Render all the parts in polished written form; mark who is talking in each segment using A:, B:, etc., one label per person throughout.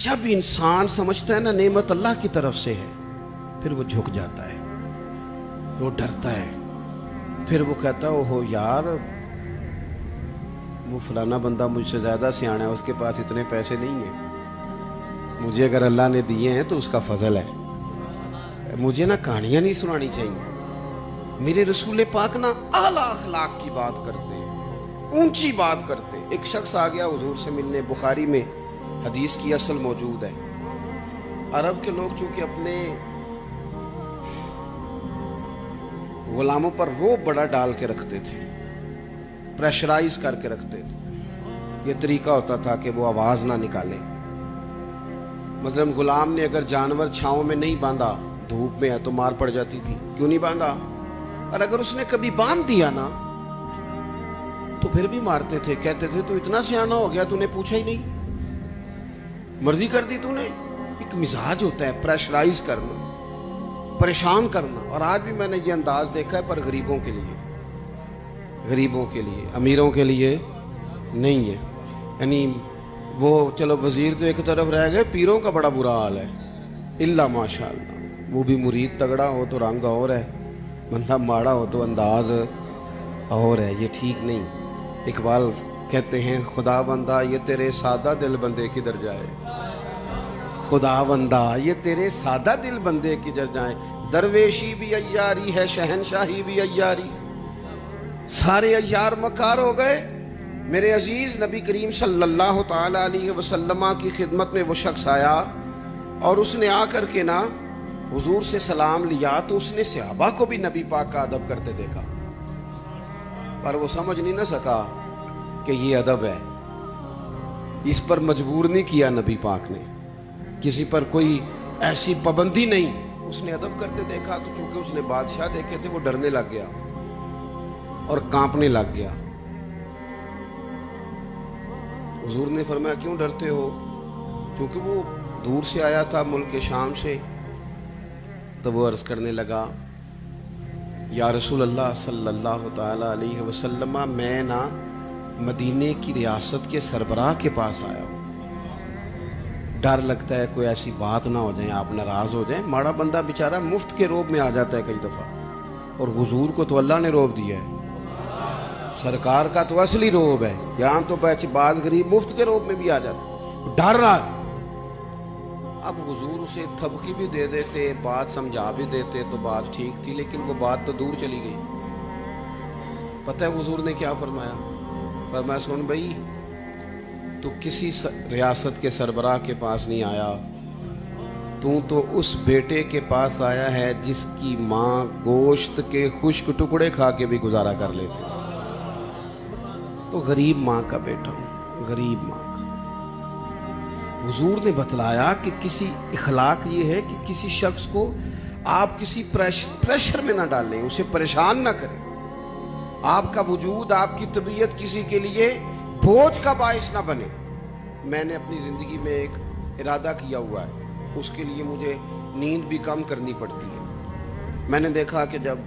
A: جب انسان سمجھتا ہے نا نعمت اللہ کی طرف سے ہے، پھر وہ جھک جاتا ہے، وہ ڈرتا ہے، پھر وہ کہتا ہے اوہو یار وہ فلانا بندہ مجھ سے زیادہ سیانا ہے، اس کے پاس اتنے پیسے نہیں ہیں، مجھے اگر اللہ نے دیے ہیں تو اس کا فضل ہے، مجھے نا کہانیاں نہیں سنانی چاہیے۔ میرے رسول پاک نا اعلیٰ اخلاق کی بات کرتے ہیں، اونچی بات کرتے ہیں۔ ایک شخص آ گیا حضور سے ملنے، بخاری میں حدیث کی اصل موجود ہے۔ عرب کے لوگ چونکہ اپنے غلاموں پر روب بڑا ڈال کے رکھتے تھے، پریشرائز کر کے رکھتے تھے، یہ طریقہ ہوتا تھا کہ وہ آواز نہ نکالے۔ مثلا غلام نے اگر جانور چھاؤں میں نہیں باندھا، دھوپ میں ہے تو مار پڑ جاتی تھی، کیوں نہیں باندھا؟ اور اگر اس نے کبھی باندھ دیا نا تو پھر بھی مارتے تھے، کہتے تھے تو اتنا سیانا ہو گیا تو نے پوچھا ہی نہیں، مرضی کر دی تو نے۔ ایک مزاج ہوتا ہے پریشرائز کرنا، پریشان کرنا۔ اور آج بھی میں نے یہ انداز دیکھا ہے، پر غریبوں کے لیے، غریبوں کے لیے، امیروں کے لیے نہیں ہے۔ یعنی وہ چلو وزیر تو ایک طرف رہ گئے، پیروں کا بڑا برا حال ہے، اللہ ماشاء اللہ، وہ بھی مرید تگڑا ہو تو رنگ اور ہے، بندہ ماڑا ہو تو انداز اور ہے، یہ ٹھیک نہیں۔ اقبال کہتے ہیں خدا بندہ یہ تیرے سادہ دل بندے کدھر جائے، خدا بندہ یہ تیرے سادہ دل بندے کدھر جائیں، درویشی بھی عیاری ہے شہنشاہی بھی عیاری، سارے عیار مکار ہو گئے۔ میرے عزیز نبی کریم صلی اللہ تعالی علیہ وسلم کی خدمت میں وہ شخص آیا اور اس نے آ کر کے نا حضور سے سلام لیا، تو اس نے صحابہ کو بھی نبی پاک کا ادب کرتے دیکھا، پر وہ سمجھ نہیں نہ سکا کہ یہ ادب ہے، اس پر مجبور نہیں کیا نبی پاک نے، کسی پر کوئی ایسی پابندی نہیں، اس نے ادب کرتے دیکھا، تو چونکہ اس نے بادشاہ دیکھے تھے وہ ڈرنے لگ گیا اور کانپنے لگ گیا۔ حضور نے فرمایا کیوں ڈرتے ہو؟ کیونکہ وہ دور سے آیا تھا ملک شام سے۔ تو وہ عرض کرنے لگا یا رسول اللہ صلی اللہ تعالی علیہ وسلم، میں نا مدینے کی ریاست کے سربراہ کے پاس آیا ہوں، ڈر لگتا ہے کوئی ایسی بات نہ ہو جائیں، آپ ناراض ہو جائیں۔ ماڑا بندہ بیچارہ مفت کے روب میں آ جاتا ہے کئی دفعہ، اور حضور کو تو اللہ نے روب دیا ہے، سرکار کا تو اصلی روب ہے، یہاں تو بعض غریب مفت کے روب میں بھی آ جاتا، ڈر رہا ہے۔ اب حضور اسے تھبکی بھی دے دیتے، بات سمجھا بھی دیتے تو بات ٹھیک تھی، لیکن وہ بات تو دور چلی گئی۔ پتہ ہے حضور نے کیا فرمایا؟ فرمایا سن بھائی، تو کسی ریاست کے سربراہ کے پاس نہیں آیا، تو اس بیٹے کے پاس آیا ہے جس کی ماں گوشت کے خشک ٹکڑے کھا کے بھی گزارا کر لیتے، تو غریب ماں کا بیٹا ہوں، غریب ماں کا۔ حضور نے بتلایا کہ کسی اخلاق یہ ہے کہ کسی شخص کو آپ کسی پریشر میں نہ ڈالیں، اسے پریشان نہ کریں، آپ کا وجود، آپ کی طبیعت کسی کے لیے بوجھ کا باعث نہ بنے۔ میں نے اپنی زندگی میں ایک ارادہ کیا ہوا ہے، اس کے لیے مجھے نیند بھی کم کرنی پڑتی ہے۔ میں نے دیکھا کہ جب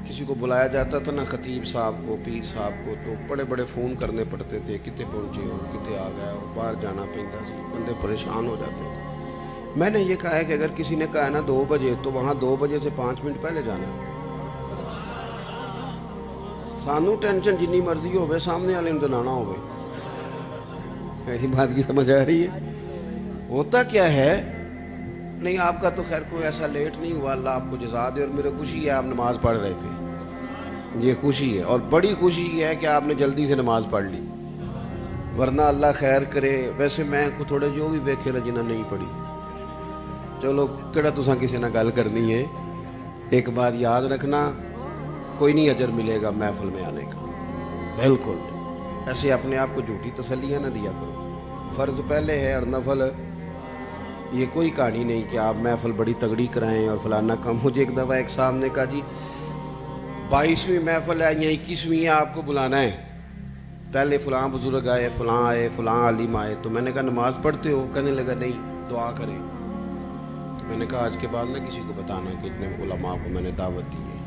A: کسی کو بلایا جاتا تھا نا، خطیب صاحب کو، پیر صاحب کو، تو بڑے بڑے فون کرنے پڑتے تھے، کتے پہنچے ہو، کتے آ گئے ہو، باہر جانا پڑتا سی، بندے پریشان ہو جاتے تھے۔ میں نے یہ کہا ہے کہ اگر کسی نے کہا ہے نا 2 بجے، تو وہاں 2 بجے سے 5 منٹ پہلے جانا ہے۔ سانو ٹینشن جنی مرضی ہوئے، سامنے والے نے دنانا ہوئے، ایسی بات کی سمجھ آ رہی ہے؟ ہوتا کیا ہے، نہیں آپ کا تو خیر کوئی ایسا لیٹ نہیں ہوا، اللہ آپ کو جزا دے، اور میرے خوشی ہے آپ نماز پڑھ رہے تھے، یہ خوشی ہے، اور بڑی خوشی یہ ہے کہ آپ نے جلدی سے نماز پڑھ لی، ورنہ اللہ خیر کرے۔ ویسے میں کو تھوڑے جو بھی ویکھے نا جنہیں نہیں پڑھی، چلو کہڑا تساں کسی نہ گل کرنی ہے، ایک بات یاد رکھنا، کوئی نہیں اجر ملے گا محفل میں آنے کا، بالکل۔ ایسے اپنے آپ کو جھوٹی تسلیاں نہ دیا کرو، فرض پہلے ہے اور نفل یہ کوئی کہانی نہیں کہ آپ محفل بڑی تگڑی کرائیں اور فلانا کم۔ مجھے ایک دفعہ ایک صاحب نے کہا جی 22ویں محفل ہے یا 21ویں ہے، آپ کو بلانا ہے، پہلے فلاں بزرگ آئے، فلاں عالم آئے، تو میں نے کہا نماز پڑھتے ہو؟ کہنے لگا نہیں، دعا کریں۔ تو میں نے کہا آج کے بعد نہ کسی کو بتانا کہ اتنے علماء کو میں نے دعوت دی ہے،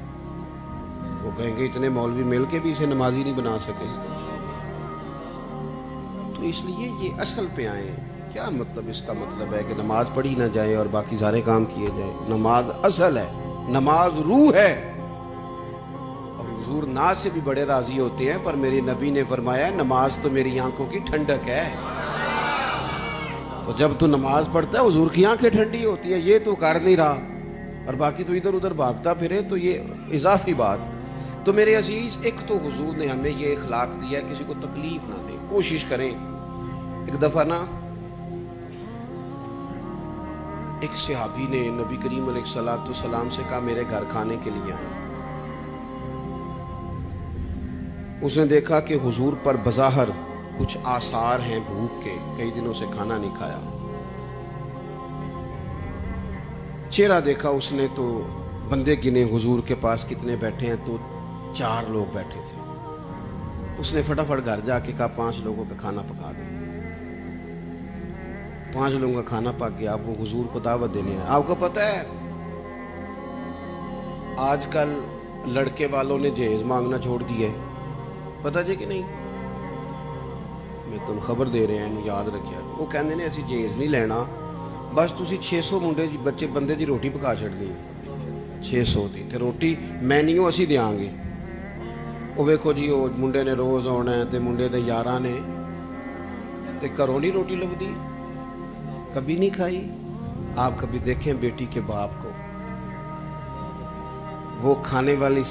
A: وہ کہیں گے اتنے مولوی مل کے بھی اسے نمازی نہیں بنا سکے۔ تو اس لیے یہ اصل پہ آئیں کیا مطلب؟ اس کا مطلب ہے کہ نماز پڑھی نہ جائے اور باقی سارے کام کیے جائیں؟ نماز اصل ہے، نماز روح ہے، اور حضور ناز سے بھی بڑے راضی ہوتے ہیں، پر میرے نبی نے فرمایا نماز تو میری آنکھوں کی ٹھنڈک ہے۔ تو جب تو نماز پڑھتا ہے حضور کی آنکھیں ٹھنڈی ہوتی ہے، یہ تو کر نہیں رہا اور باقی تو ادھر ادھر بھاگتا پھرے، تو یہ اضافی بات۔ تو میرے عزیز، ایک تو حضور نے ہمیں یہ اخلاق دیا ہے کسی کو تکلیف نہ دیں، کوشش کریں۔ ایک دفعہ نا ایک صحابی نے نبی کریم علیہ الصلوۃ والسلام سے کہا میرے گھر کھانے کے لیے آئیں۔ اس نے دیکھا کہ حضور پر بظاہر کچھ آثار ہیں بھوک کے، کئی دنوں سے کھانا نہیں کھایا۔ چہرہ دیکھا اس نے تو بندے گنے حضور کے پاس کتنے بیٹھے ہیں، تو 4 لوگ بیٹھے تھے۔ اس نے فٹافٹ گھر جا کے کہا 5 لوگوں کا کھانا پکا دیں۔ 5 لوگوں کا کھانا پک گیا۔ اب وہ حضور کو دعوت دینے آئے۔ آپ کو پتہ ہے آج کل لڑکے والوں نے جہیز مانگنا چھوڑ دیا ہے، پتہ جی کہ نہیں؟ میں تم خبر دے رہے ہیں، یاد رکھیا۔ وہ کہندے نے اسی جہیز نہیں لینا، بس تسی 600 منڈے جی بچے بندے دی روٹی پکا چھڑ دی، 600 دی تے روٹی میں نہیں اسی دیاں گے۔ وہ ویکھو جی وہ منڈے نے روز آنا ہے تے منڈے دے یاراں نے تے گھروں نہیں روٹی لبدی، کبھی نہیں کھائی۔ آپ کبھی دیکھیں بیٹی کے باپ کو، وہ کھانے والی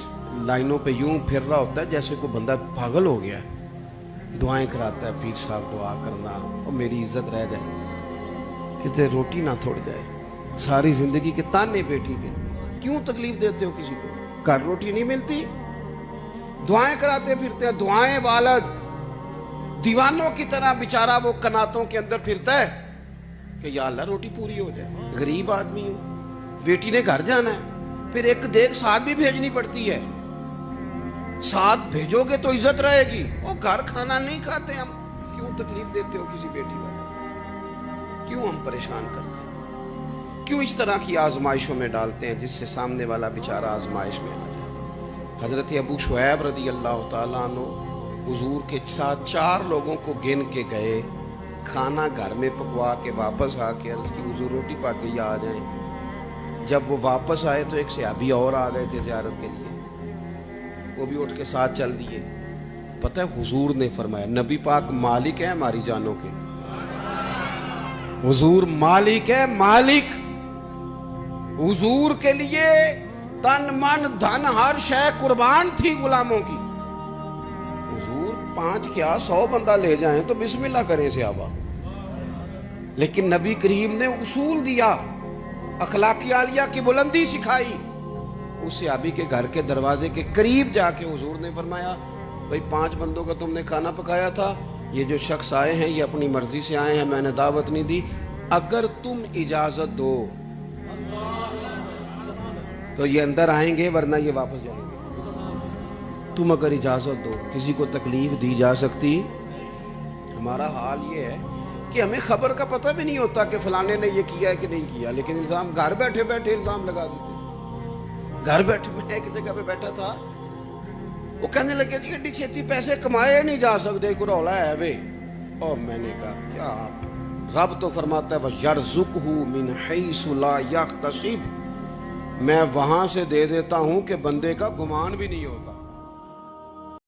A: لائنوں پہ یوں پھر رہا ہوتا ہے جیسے کوئی بندہ پاگل ہو گیا ہے، دعائیں کراتا ہے، پیر صاحب دعا کرنا اور میری عزت رہ جائے، کتے روٹی نہ تھوڑ جائے۔ ساری زندگی کے تانے بیٹی کے، کیوں تکلیف دیتے ہو کسی کو؟ گھر روٹی نہیں ملتی، دعائیں کراتے پھرتے ہیں، دعائیں والا دیوانوں کی طرح بیچارہ وہ کناتوں کے اندر پھرتا ہے کہ یا اللہ روٹی پوری ہو جائے۔ غریب آدمی ہوں، بیٹی نے گھر جانا ہے، پھر ایک دیکھ ساتھ بھی بھیجنی پڑتی ہے، ساتھ بھیجو گے تو عزت رہے گی۔ وہ گھر کھانا نہیں کھاتے ہم، کیوں تکلیف دیتے ہو کسی بیٹی کو؟ کیوں ہم پریشان کرتے ہیں؟ کیوں اس طرح کی آزمائشوں میں ڈالتے ہیں جس سے سامنے والا بیچارہ آزمائش میں آ جائے؟ حضرت ابو شعیب رضی اللہ تعالیٰ عنہ حضور کے ساتھ 4 لوگوں کو گن کے گئے، کھانا گھر میں پکوا کے واپس آ کے عرض کی حضور روٹی پاک گئی آ جائیں۔ جب وہ واپس آئے تو ایک صحابی اور آ گئے تھے زیارت کے لیے، وہ بھی اٹھ کے ساتھ چل دیے۔ پتہ ہے حضور نے فرمایا، نبی پاک مالک ہے ہماری جانوں کے، حضور مالک ہے، مالک۔ حضور کے لیے تن من دھن ہر شے قربان تھی غلاموں کی۔ حضور 5 کیا 100 بندہ لے جائیں تو بسم اللہ کریں صحابہ، لیکن نبی کریم نے اصول دیا، اخلاقی عالیہ کی بلندی سکھائی۔ اس صحابی کے گھر کے دروازے کے قریب جا کے حضور نے فرمایا بھائی 5 بندوں کا تم نے کھانا پکایا تھا، یہ جو شخص آئے ہیں یہ اپنی مرضی سے آئے ہیں، میں نے دعوت نہیں دی، اگر تم اجازت دو تو یہ اندر آئیں گے ورنہ یہ واپس جائیں گے۔ تم اگر اجازت دو، کسی کو تکلیف دی جا سکتی؟ ہمارا حال یہ ہے کہ ہمیں خبر کا پتہ بھی نہیں ہوتا کہ فلانے نے یہ کیا ہے کہ نہیں کیا، لیکن الزام گھر بیٹھے بیٹھے الزام لگا دیتے۔ گھر بیٹھے، میں ایک جگہ پہ بیٹھا تھا، وہ کہنے لگے جی ایڈی چھیتی پیسے کمائے نہیں جا سکتے، کوئی رولا ہے وے۔ اور میں نے کہا کیا؟ رب تو فرماتا ہے وَيَرْزُقْهُ مِنْ حَيْثُ لَا يَحْتَسِبُ، میں وہاں سے دے دیتا ہوں کہ بندے کا گمان بھی نہیں ہوتا۔